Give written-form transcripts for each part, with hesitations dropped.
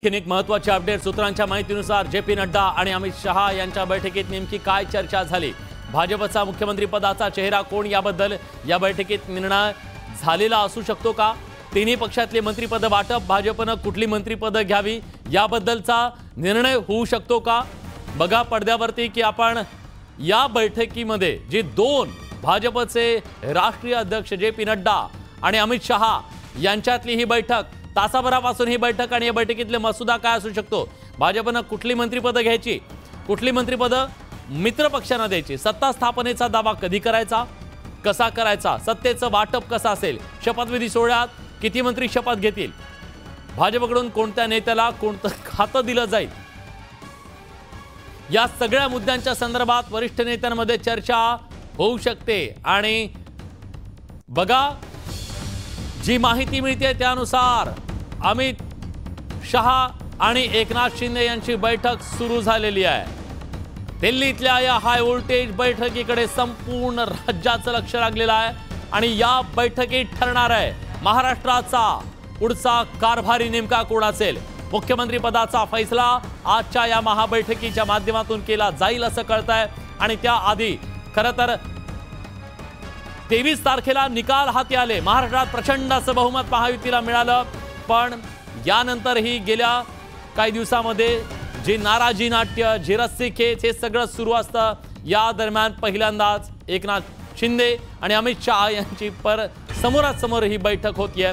एक महत्त्वाची अपडेट सूत्रांच्या माहितीनुसार जे.पी. नड्डा आणि अमित शहा यांच्या बैठकीत नेमकी काय चर्चा झाली, भाजपचा मुख्यमंत्री पदाचा चेहरा कोण याबद्दल या बैठकीत निर्णय झालेला असू शकतो का? तिन्ही पक्षातले मंत्रिपद वाटप, भाजपनं कुठली मंत्रिपद घ्यावी याबद्दलचा निर्णय होऊ शकतो का? बघा पडद्यावरती की आपण या बैठकीमध्ये जे दोन भाजपचे राष्ट्रीय अध्यक्ष जे.पी. नड्डा आणि अमित शहा यांच्यातली ही बैठक, तासाभरापासून ही बैठक आणि या बैठकीतले मसुदा काय असू शकतो, भाजपनं कुठली मंत्रिपद घ्यायची, कुठली मंत्रिपद मित्र पक्षांना द्यायची, सत्ता स्थापनेचा दावा कधी करायचा, कसा करायचा, सत्तेचं वाटप कसं असेल, शपथविधी सोहळ्यात किती मंत्री शपथ घेतील, भाजपकडून कोणत्या नेत्याला कोणतं खातं दिलं जाईल, या सगळ्या मुद्द्यांच्या संदर्भात वरिष्ठ नेत्यांमध्ये चर्चा होऊ शकते। आणि बघा जी माहिती मिळते त्यानुसार अमित शहा आणि एकनाथ शिंदे यांची बैठक सुरू झालेली आहे। दिल्लीतल्या या हाय व्होल्टेज बैठकीकडे संपूर्ण राज्याचं लक्ष लागलेलं आहे आणि या बैठकीत ठरणार आहे महाराष्ट्राचा पुढचा कारभारी नेमका कोण असेल। मुख्यमंत्री पदाचा फैसला आजच्या या महाबैठकीच्या माध्यमातून केला जाईल असं कळतंय आणि त्याआधी खरं तर 23 तारखेला निकाल हाती आले, महाराष्ट्रात प्रचंड असं बहुमत महायुतीला मिळालं, पण यानंतरही गेल्या काही दिवसांमध्ये जे नाराजी नाट्य, जे रस्सी खेच हे सगळं सुरू असतं। या दरम्यान पहिल्यांदाच एकनाथ शिंदे आणि अमित शहा यांची समोरासमोर ही बैठक होतीये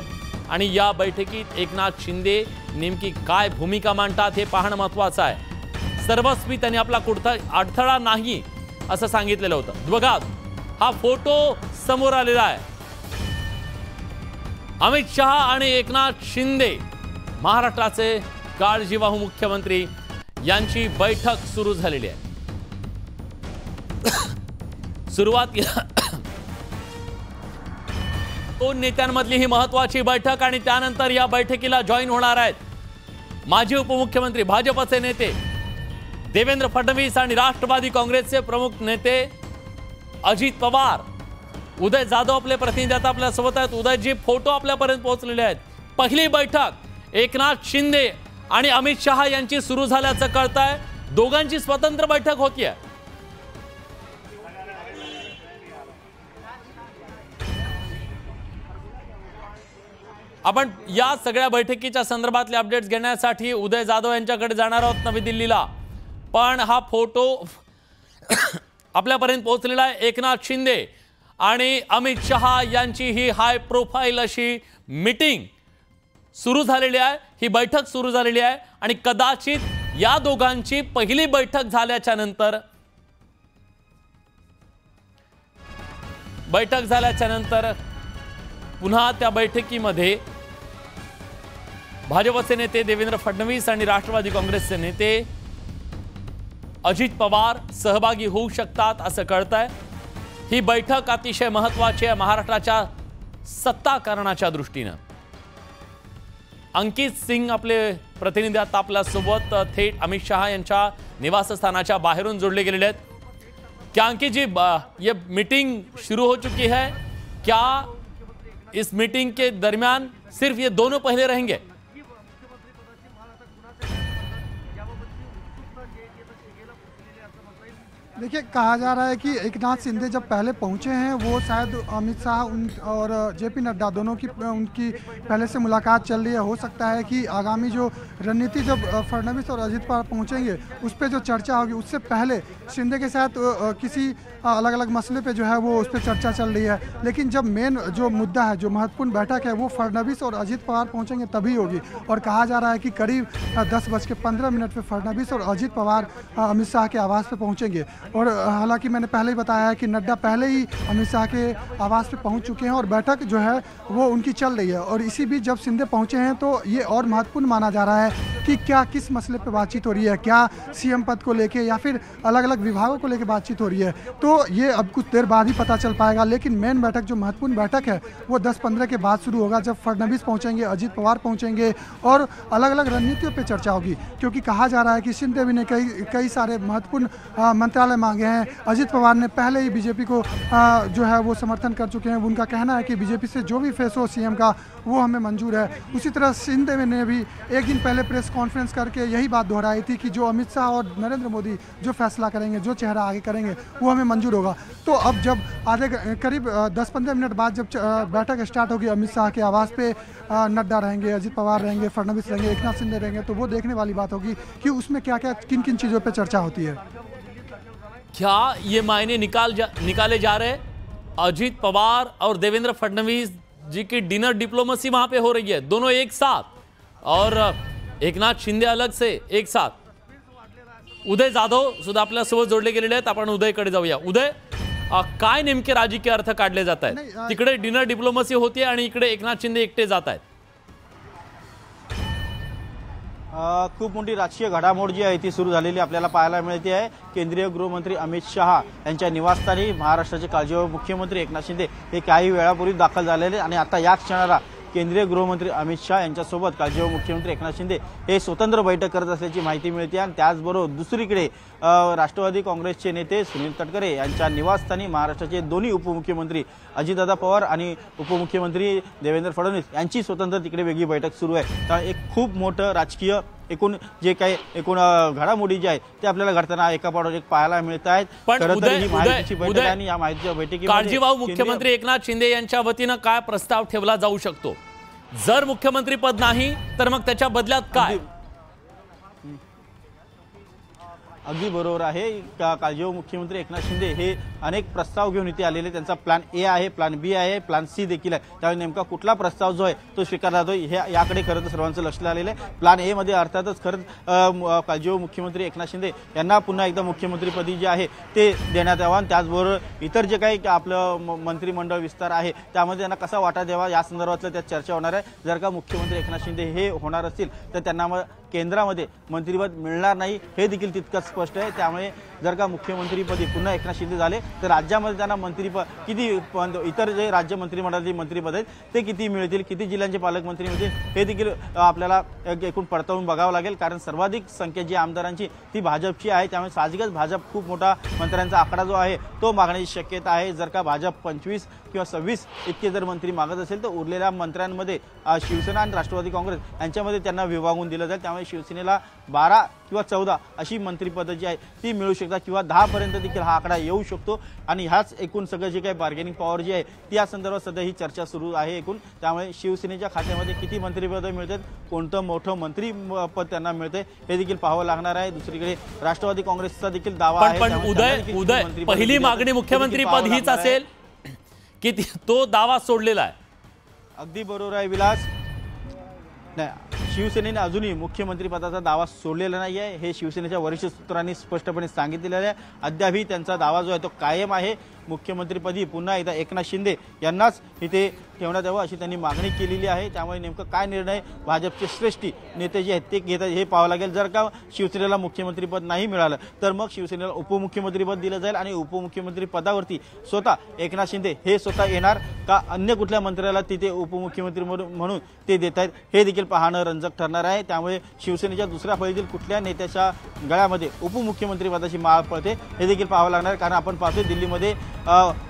आणि या बैठकीत एकनाथ शिंदे नेमकी काय भूमिका मांडतात हे पाहणं महत्त्वाचं आहे। सर्वस्वी त्यांनी आपला कुठचा अडथळा नाही असं सांगितलेलं होतं। बघा हा फोटो समोर आलेला आहे, अमित शहा आणि एकनाथ शिंदे महाराष्ट्राचे काळजीवाहू मुख्यमंत्री यांची बैठक सुरू झालेली आहे। सुरुवातीला दोन नेत्यांमधली ही महत्त्वाची बैठक आणि त्यानंतर या बैठकीला जॉईन होणार आहेत माजी उपमुख्यमंत्री भाजपचे नेते देवेंद्र फडणवीस आणि राष्ट्रवादी काँग्रेसचे प्रमुख नेते अजित पवार। उदय जाधव आपले प्रतिनिधी आता आपल्या सोबत आहेत। उदयजी, फोटो आपल्यापर्यंत पोहोचलेले आहेत। पहिली बैठक एकनाथ शिंदे आणि अमित शहा यांची सुरू झाल्याचं कळतंय, दोघांची स्वतंत्र बैठक होतीये। आपण या सगळ्या बैठकीच्या संदर्भातले अपडेट्स घेण्यासाठी उदय जाधव यांच्याकडे जाणार आहोत नवी दिल्लीला, पण हा फोटो आपल्यापर्यंत पोहोचलेला आहे। एकनाथ शिंदे आणि अमित शहा यांची ही हाय प्रोफाईल अशी मीटिंग सुरू झालेली आहे, ही बैठक सुरू झालेली आहे आणि कदाचित या दोघांची पहिली बैठक झाल्याच्या नंतर पुन्हा त्या बैठकीमध्ये भाजपचे नेते देवेंद्र फडणवीस आणि राष्ट्रवादी काँग्रेसचे नेते अजित पवार सहभागी होऊ शकतात असं कळतंय। ही बैठक अतिशय महत्त्वाची आहे महाराष्ट्राच्या सत्ताकरणाच्या दृष्टीनं। अंकित सिंग आपले प्रतिनिधी आता आपल्या सोबत थेट अमित शहा यांच्या निवासस्थानाच्या बाहेरून जोडले गेलेले आहेत। क्या अंकित जी, ये मीटिंग शुरू हो चुकी है, क्या इस मीटिंग के दरमियान सिर्फ ये दोनों पहले रहेंगे? देखिए, कहा जा रहा है कि एकनाथ शिंदे जब पहले पहुंचे हैं वो शायद अमित शाह और जे.पी. नड्डा दोनों की उनकी पहले से मुलाकात चल रही है। हो सकता है कि आगामी जो रणनीति जब फडणवीस और अजित पवार पहुंचेंगे उस पर जो चर्चा होगी उससे पहले शिंदे के साथ किसी अलग अलग मसले पे जो है वो उस पर चर्चा चल रही है। लेकिन जब मेन जो मुद्दा है, जो महत्वपूर्ण बैठक है, वो फडणवीस और अजित पवार पहुँचेंगे तभी होगी। और कहा जा रहा है कि करीब 10:15 पर फडणवीस और अजित पवार अमित शाह के आवास पर पहुँचेंगे। और हालांकि मैंने पहले ही बताया है कि नड्डा पहले ही अमित शाह के आवास पे पहुंच चुके हैं और बैठक जो है वो उनकी चल रही है। और इसी बीच जब शिंदे पहुंचे हैं तो ये और महत्वपूर्ण माना जा रहा है कि क्या किस मसले पे बातचीत हो रही है, क्या सीएम पद को लेके या फिर अलग अलग विभागों को लेके बातचीत हो रही है, तो ये अब कुछ देर बाद ही पता चल पाएगा। लेकिन मेन बैठक, जो महत्वपूर्ण बैठक है, वो 10-15 के बाद शुरू होगा, जब फडणवीस पहुंचेंगे, अजित पवार पहुंचेंगे और अलग अलग रणनीतियों पर चर्चा होगी। क्योंकि कहा जा रहा है कि शिंदे भी ने कई सारे महत्वपूर्ण मंत्रालय मांगे हैं। अजित पवार ने पहले ही बीजेपी को जो है वो समर्थन कर चुके हैं। उनका कहना है कि बीजेपी से जो भी फैसला सीएम का वो हमें मंजूर है। उसी तरह शिंदे ने भी एक दिन पहले प्रेस कॉन्फ्रेंस करके यही बात दोहराई थी कि जो अमित शाह और नरेंद्र मोदी जो फैसला करेंगे, जो चेहरा आगे करेंगे, वो हमें मंजूर होगा। तो अब जब करीब 10-15 मिनट बाद जब बैठक स्टार्ट होगी, अमित शाह के आवास पे नड्डा रहेंगे, अजित पवार रहेंगे, फडणवीस रहेंगे, एकनाथ शिंदे रहेंगे, तो वो देखने वाली बात होगी कि उसमें क्या क्या किन किन चीज़ों पर चर्चा होती है। क्या ये मायने निकाले जा रहे हैं? अजित पवार और देवेंद्र फडणवीस जी की डिनर डिप्लोमेसी वहां पे हो रही है, दोनों एक साथ, और एकनाथ शिंदे अलग से एक साथ। उदय जाधव सुद्धा आपल्यासोबत जोडले गेलेले आहेत, आपण उदयकडे जाऊया। उदय, काय नेमके राजकीय अर्थ काढले जात आहेत? तिकडे डिनर डिप्लोमसी होती आणि इकडे एकनाथ शिंदे एकटे जात आहेत। खूप मोठी राजकीय घडामोड जी आहे ती सुरू झालेली आपल्याला पाहायला मिळते आहे। केंद्रीय गृहमंत्री अमित शहा यांच्या निवासस्थानी महाराष्ट्राचे काळजीवाहू मुख्यमंत्री एकनाथ शिंदे हे काही वेळापूर्वी दाखल झालेले आणि आता या क्षणाला केंद्रीय गृहमंत्री अमित शाह यांच्यासोबत काळजीवाहू मुख्यमंत्री एकनाथ शिंदे हे स्वतंत्र बैठक करत असल्याची माहिती मिळते। आणि त्याचबरोबर दुसरीकडे राष्ट्रवादी काँग्रेसचे नेते सुनील तटकरे यांच्या निवासस्थानी महाराष्ट्राचे दोन्ही उपमुख्यमंत्री अजितदादा पवार आणि उपमुख्यमंत्री देवेंद्र फडणवीस यांची स्वतंत्र तिकडे वेगळी बैठक सुरू आहे। तर एक खूप मोठं राजकीय एकूण जे काही एकूण घडामोडी जी आहे ते आपल्याला घडताना एका पाठोपाठ एक पाहायला मिळत आहेत। खरं तर ही माहितीची बैठक आहे आणि या माहितीच्या बैठकीमध्ये काळजीवाहू मुख्यमंत्री एकनाथ शिंदे यांच्या वतीनं काय प्रस्ताव ठेवला जाऊ शकतो? जर मुख्यमंत्री पद नाही तर मग त्याच्या बदल्यात काय? अगदी बरोबर आहे। काळजीवाहू मुख्यमंत्री एकनाथ शिंदे हे अनेक प्रस्ताव घेऊन इथे आलेले, त्यांचा प्लॅन ए आहे, प्लॅन बी आहे, प्लॅन सी देखील आहे। त्यामुळे नेमका कुठला प्रस्ताव जो आहे तो स्वीकारला जातो हे याकडे खरं तर सर्वांचं लक्ष लागलेलं आहे। प्लॅन ए मध्ये अर्थातच खरंच काळजीवाहू मुख्यमंत्री एकनाथ शिंदे यांना पुन्हा एकदा मुख्यमंत्रीपदी जे आहे ते देण्यात यावं आणि त्याचबरोबर इतर जे काही आपलं मंत्रिमंडळ विस्तार आहे त्यामध्ये त्यांना कसा वाटा द्यावा या संदर्भातलं त्यात चर्चा होणार आहे। जर का मुख्यमंत्री एकनाथ शिंदे हे होणार असतील तर त्यांना केंद्रामध्ये मंत्रिपद मिळणार नाही हे देखील तितकंच स्पष्ट आहे। त्यामुळे जर का मुख्यमंत्रीपदी पुन्हा एकनाथ शिंदे झाले तर राज्यामध्ये त्यांना मंत्रिपद किती, इतर जे राज्य मंत्रिमंडळातील मंत्रिपद आहेत ते किती मिळतील, किती जिल्ह्यांचे पालकमंत्री मिळतील हे देखील आपल्याला एकूण पडताळून बघावं लागेल। कारण सर्वाधिक संख्या जी आमदारांची ती भाजपची आहे, त्यामुळे साहजिकच भाजप खूप मोठा मंत्र्यांचा आकडा जो आहे तो मागण्याची शक्यता आहे। जर का भाजप 25 किंवा 26 इतके जर मंत्री मागत असेल तर उरलेल्या मंत्र्यांमध्ये शिवसेना आणि राष्ट्रवादी काँग्रेस यांच्यामध्ये त्यांना विभागून दिलं जाईल। त्यामुळे शिवसेनेला 12 किंवा 14 अशी मंत्रिपदं जी आहे ती मिळू शकतात किंवा 10 पर्यंत देखील हा आकडा येऊ शकतो। आणि ह्याच एकूण सगळं जे काही बार्गेनिंग पॉवर जी आहे ती या संदर्भात सध्या ही चर्चा सुरू आहे एकूण। त्यामुळे शिवसेनेच्या खात्यामध्ये किती मंत्रिपदं मिळतात, कोणतं मोठं मंत्रिपद त्यांना मिळते हे देखील पाहावं लागणार आहे। दुसरीकडे राष्ट्रवादी काँग्रेसचा देखील दावा आहे। पण उदय, पहिली मागणी मुख्यमंत्री पद हीच असेल की तो दावा सोडलेला आहे? अगदी बरोबर आहे विलास। नाही, शिवसेनेने अजूनही मुख्यमंत्री पदाचा दावा सोडलेला नाही आहे हे शिवसेनेच्या वरिष्ठ सूत्रांनी स्पष्टपणे सांगितलेलं आहे। अद्यापही त्यांचा दावा जो आहे तो कायम आहे। मुख्यमंत्रीपदी पुन्हा एकदा एकनाथ शिंदे यांनाच इथे ठेवण्यात यावं अशी त्यांनी मागणी केलेली आहे। त्यामुळे नेमकं काय निर्णय भाजपचे श्रेष्ठ नेते जे आहेत ते घेतात हे पाहावं लागेल। जर का शिवसेनेला मुख्यमंत्रीपद नाही मिळालं तर मग शिवसेनेला उपमुख्यमंत्रीपद दिलं जाईल आणि उपमुख्यमंत्री पदावरती स्वतः एकनाथ शिंदे हे स्वतः येणार का अन्य कुठल्या मंत्र्याला तिथे उपमुख्यमंत्री म्हणून ते देत आहेत हे देखील पाहणं रंजक ठरणार आहे। त्यामुळे शिवसेनेच्या दुसऱ्या फळीतील कुठल्या नेत्याच्या गळ्यामध्ये उपमुख्यमंत्री पदाची माळ पडते हे देखील पाहावं लागणार आहे। कारण आपण पाहतोय दिल्लीमध्ये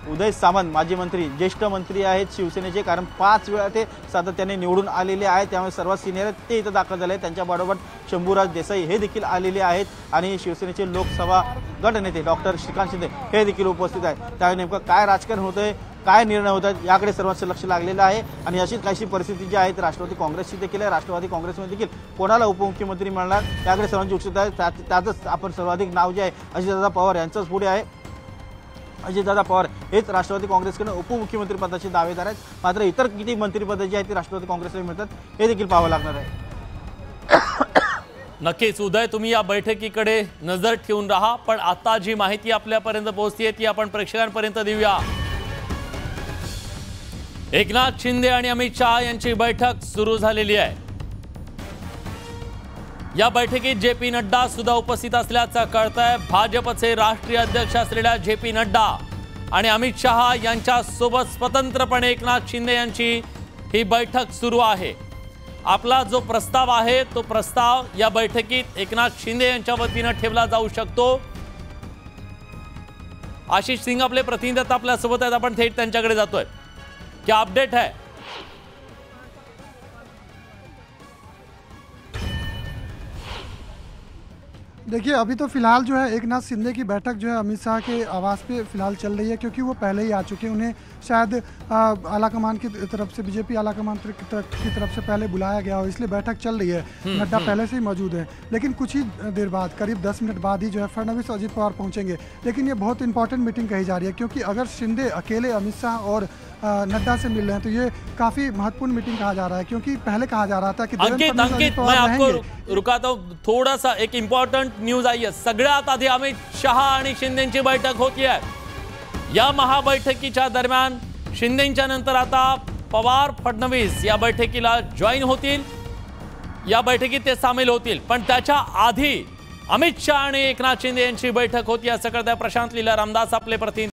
उदय सामंत माजी मंत्री, ज्येष्ठ मंत्री आहेत शिवसेनेचे, कारण 5 वेळा ते सातत्याने निवडून आलेले आहेत। त्यामुळे सर्वात सिनियर ते इथं दाखल झाले आहेत। त्यांच्याबरोबर शंभूराज देसाई हे देखील आलेले आहेत आणि शिवसेनेचे लोकसभा गटनेते डॉक्टर श्रीकांत शिंदे हे देखील उपस्थित आहेत। त्यामुळे नेमकं काय राजकारण होतंय, काय निर्णय होत आहेत याकडे सर्वांचं लक्ष लागलेलं आहे। आणि अशीच काहीशी परिस्थिती जी आहे ती राष्ट्रवादी काँग्रेसची देखील आहे। राष्ट्रवादी काँग्रेसमध्ये देखील कोणाला उपमुख्यमंत्री मिळणार याकडे सर्वांची उत्सुकता आहे। त्यातच आपण सर्वाधिक नाव जे आहे अजितदादा पवार यांचंच पुढे आहे। अजितदादा पवार हेच राष्ट्रवादी काँग्रेसकडे उपमुख्यमंत्री पदाचे दावेदार आहेत। मात्र इतर किती मंत्रिपदं जी आहेत ती राष्ट्रवादी काँग्रेसला मिळतात हे देखील पाहावं लागणार आहे। नक्कीच उदय, तुम्ही या बैठकीकडे नजर ठेवून राहा, पण आता जी माहिती आपल्यापर्यंत पोहोचतीये ती आपण प्रेक्षकांपर्यंत देऊया। एकनाथ शिंदे आणि अमित शहा यांची बैठक सुरू झालेली आहे। या बैठकीत जे.पी. नड्डा सुद्धा उपस्थित असल्याचं कळतंय। भाजपचे राष्ट्रीय अध्यक्ष असलेल्या जे.पी. नड्डा आणि अमित शहा यांच्या सोबत स्वतंत्रपणे एकनाथ शिंदे यांची ही बैठक सुरू आहे। आपला जो प्रस्ताव आहे तो प्रस्ताव या बैठकीत एकनाथ शिंदे यांच्या वतीने ठेवला जाऊ शकतो। आशीष सिंग आपले प्रतिनिधी आपल्या सोबत आहेत, आपण थेट त्यांच्याकडे जातोय। क्या अपडेट है? देखिए अभी तो फिलहाल जो है एक नाथ शिंदे की बैठक जो है अमित शाह के आवास पे फिलहाल चल रही है, क्योंकि वो पहले ही आ चुके हैं। उन्हें शायद आलाकमान की तरफ से, बीजेपी आलाकमान की तरफ से पहले बुलाया गया हो, इसलिए बैठक चल रही है। नड्डा पहले से ही मौजूद है, लेकिन कुछ ही देर बाद, करीब 10 मिनट बाद ही जो है फडणवीस अजित पवार पहुंचेंगे। लेकिन ये बहुत इंपॉर्टेंट मीटिंग कही जा रही है, क्योंकि अगर शिंदे अकेले अमित शाह और नड्डा से मिल रहे हैं तो ये काफी महत्वपूर्ण मीटिंग कहा जा रहा है, क्योंकि पहले कहा जा रहा था कि अंकित मैं आपको रुकाता हूं, थोड़ा सा एक इंपॉर्टंट न्यूज आई आहे। सगळ्यात आधी अमित शहा आणि शिंदेची बैठक होतीये। या महाबैठकीच्या दरम्यान शिंदेच्या नंतर आता पवार फडणवीस या बैठकीला जॉईन होतील, या बैठकीत ते सामील होतील। पण त्याच्या आधी अमित शहा आणि एकनाथ शिंदे यांची बैठक होती असं कळतंय। प्रशांत लीला रामदास आपले प्रतिनिधी।